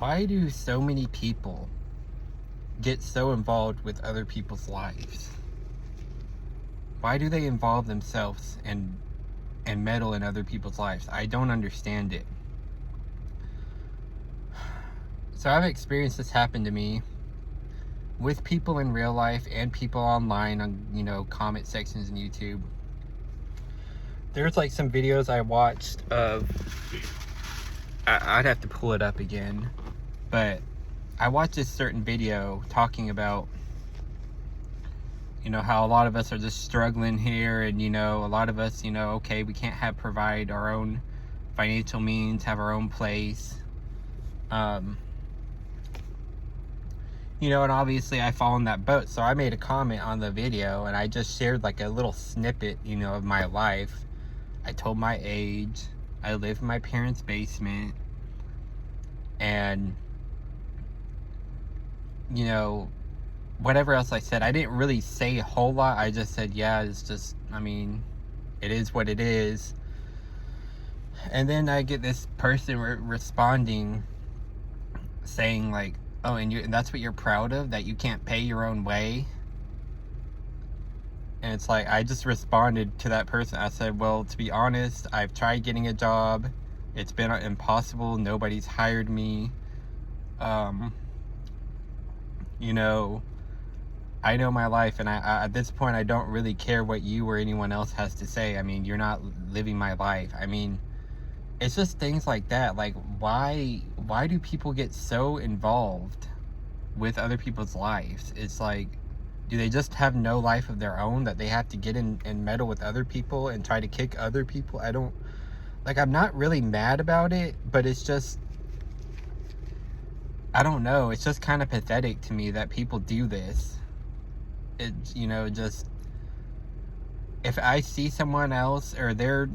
Why do so many people get so involved with other people's lives? Why do they involve themselves and meddle in other people's lives? I don't understand it. So I've experienced this happen to me with people in real life and people online on, comment sections on YouTube. There's like some videos I watched of, I'd have to pull it up again, but I watched this certain video talking about, how a lot of us are just struggling here, and, a lot of us, okay, we can't provide our own financial means, have our own place. And obviously I fall in that boat. So I made a comment on the video, and I just shared like a little snippet, of my life. I told my age. I live in my parents' basement. And, whatever else I said, I didn't really say a whole lot. I just said, yeah, it's just, it is what it is. And then I get this person responding saying like, oh, and that's what you're proud of, that you can't pay your own way? And it's like, I just responded to that person. I said, well, to be honest, I've tried getting a job. It's been impossible. Nobody's hired me. I know my life, and I at this point, I don't really care what you or anyone else has to say. You're not living my life. It's just things like that. Like, why do people get so involved with other people's lives? It's like, do they just have no life of their own that they have to get in and meddle with other people and try to kick other people? I'm not really mad about it, but it's just, I don't know. It's just kind of pathetic to me that people do this. Just, if I see someone else or they're,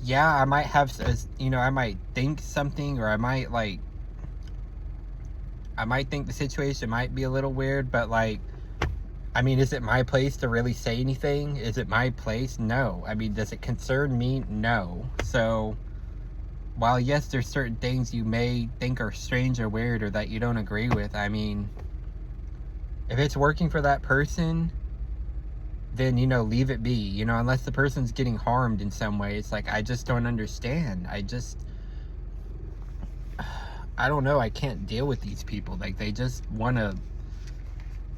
yeah, I might have, I might think something, or I might think the situation might be a little weird, but is it my place to really say anything? Is it my place? No. Does it concern me? No. So, while yes, there's certain things you may think are strange or weird or that you don't agree with, if it's working for that person, then, leave it be, unless the person's getting harmed in some way. It's like, I just don't understand. I don't know. I can't deal with these people. They just want to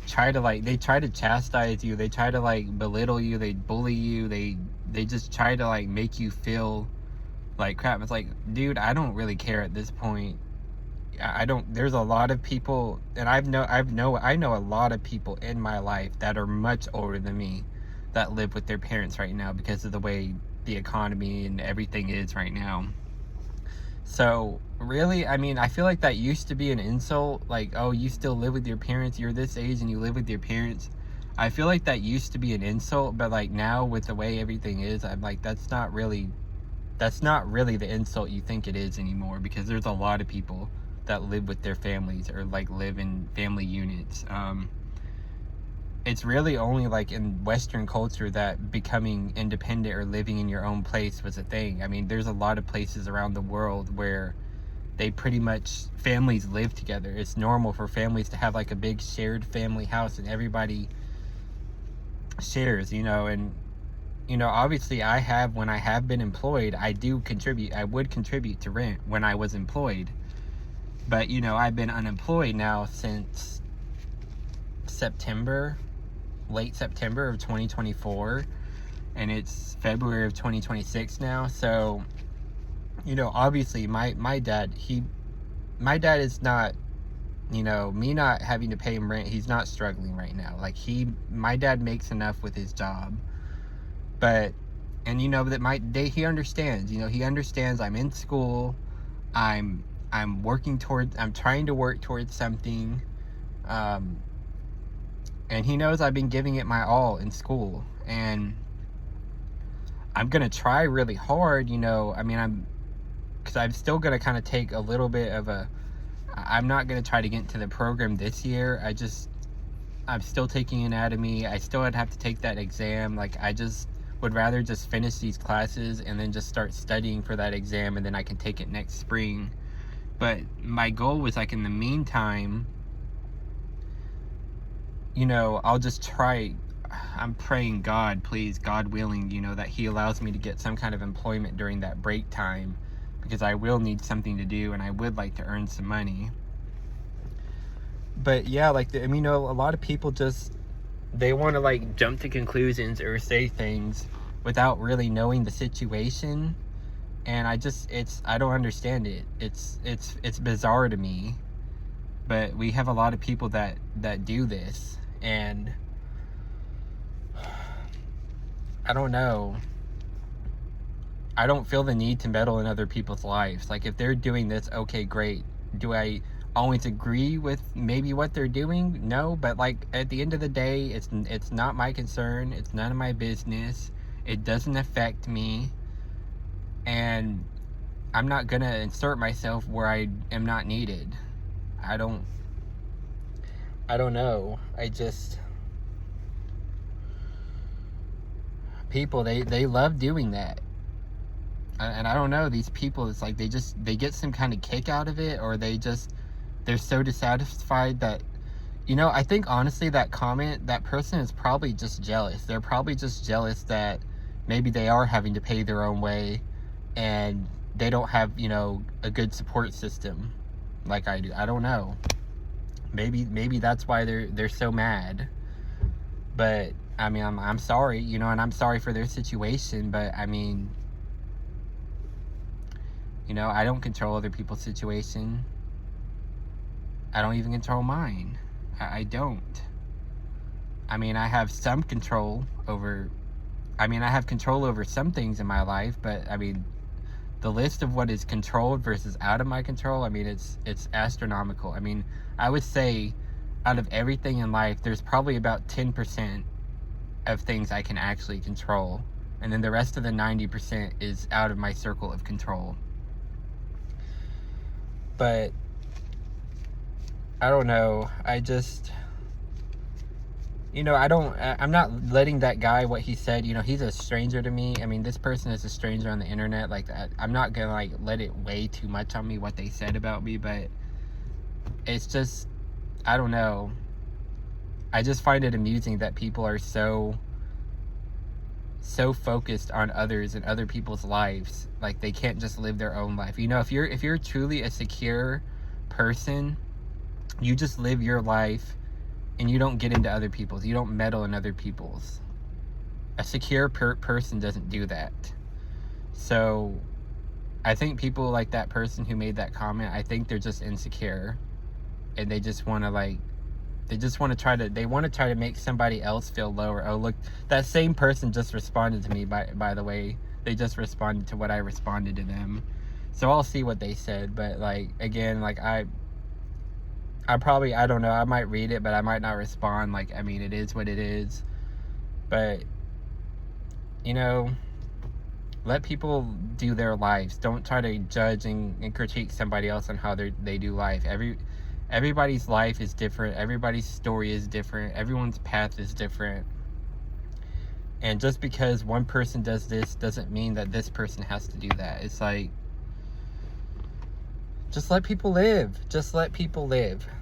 try to, they try to chastise you. They try to, belittle you. They bully you. They just try to, make you feel like crap. It's like, dude, I don't really care at this point. There's a lot of people, and I know a lot of people in my life that are much older than me that live with their parents right now because of the way the economy and everything is right now. So really, I feel like that used to be an insult. Like, oh, you still live with your parents, you're this age and you live with your parents. I feel like that used to be an insult, but now with the way everything is, I'm like, that's not really the insult you think it is anymore, because there's a lot of people that live with their families or live in family units. It's really only in Western culture that becoming independent or living in your own place was a thing. There's a lot of places around the world where they pretty much, families live together. It's normal for families to have a big shared family house and everybody shares, and obviously when I have been employed, I would contribute to rent when I was employed. But, I've been unemployed now since late September of 2024, and it's February of 2026 now. So, obviously my dad is not, me not having to pay him rent, he's not struggling right now. My dad makes enough with his job, but, and that he understands, he understands I'm in school, I'm trying to work towards something, and he knows I've been giving it my all in school, and I'm gonna try really hard, because I'm still gonna kind of take a little bit of I'm not gonna try to get into the program this year. I'm still taking anatomy. I still would have to take that exam. I just would rather just finish these classes and then just start studying for that exam, and then I can take it next spring. But my goal was like, in the meantime, you know, I'll just try. I'm praying God, please, God willing, you know, that he allows me to get some kind of employment during that break time, because I will need something to do and I would like to earn some money. But yeah, like, I mean, you know, a lot of people just, they want to like jump to conclusions or say things without really knowing the situation. And I don't understand it. It's bizarre to me. But we have a lot of people that do this, and I don't know. I don't feel the need to meddle in other people's lives. Like, if they're doing this, okay, great. Do I always agree with maybe what they're doing? No, but like, at the end of the day, it's not my concern. It's none of my business. It doesn't affect me. And I'm not gonna insert myself where I am not needed. I don't know. People, they love doing that. And I don't know, these people, it's like they get some kind of kick out of it, or they're so dissatisfied that, you know, I think honestly that person is probably just jealous. They're probably just jealous that maybe they are having to pay their own way and they don't have, you know, a good support system like I do. I don't know. Maybe that's why they're so mad. But I mean, I'm sorry, you know, and I'm sorry for their situation, but I mean, you know, I don't control other people's situation. I don't even control mine. I don't. I mean, I have some control over, I have control over some things in my life, but I mean, the list of what is controlled versus out of my control, I mean, it's astronomical. I mean, I would say out of everything in life, there's probably about 10% of things I can actually control. And then the rest of the 90% is out of my circle of control. But I don't know. You know, I'm not letting that guy, what he said, you know, he's a stranger to me. I mean, this person is a stranger on the internet. Like, that, I'm not gonna like let it weigh too much on me what they said about me, but it's just, I don't know. I just find it amusing that people are so focused on others and other people's lives. Like, they can't just live their own life. You know, if you're truly a secure person, you just live your life and you don't get into other people's. You don't meddle in other people's. A secure person doesn't do that. So I think people like that person who made that comment, I think they're just insecure, and they just want to try to make somebody else feel lower. Oh, look, that same person just responded to me, by the way. They just responded to what I responded to them. So I'll see what they said. But like, again, like, I don't know, I might read it, but I might not respond. Like, I mean, it is what it is. But, you know, let people do their lives. Don't try to judge and critique somebody else on how they do life. Everybody's life is different. Everybody's story is different. Everyone's path is different. And just because one person does this doesn't mean that this person has to do that. It's like, just let people live. Just let people live.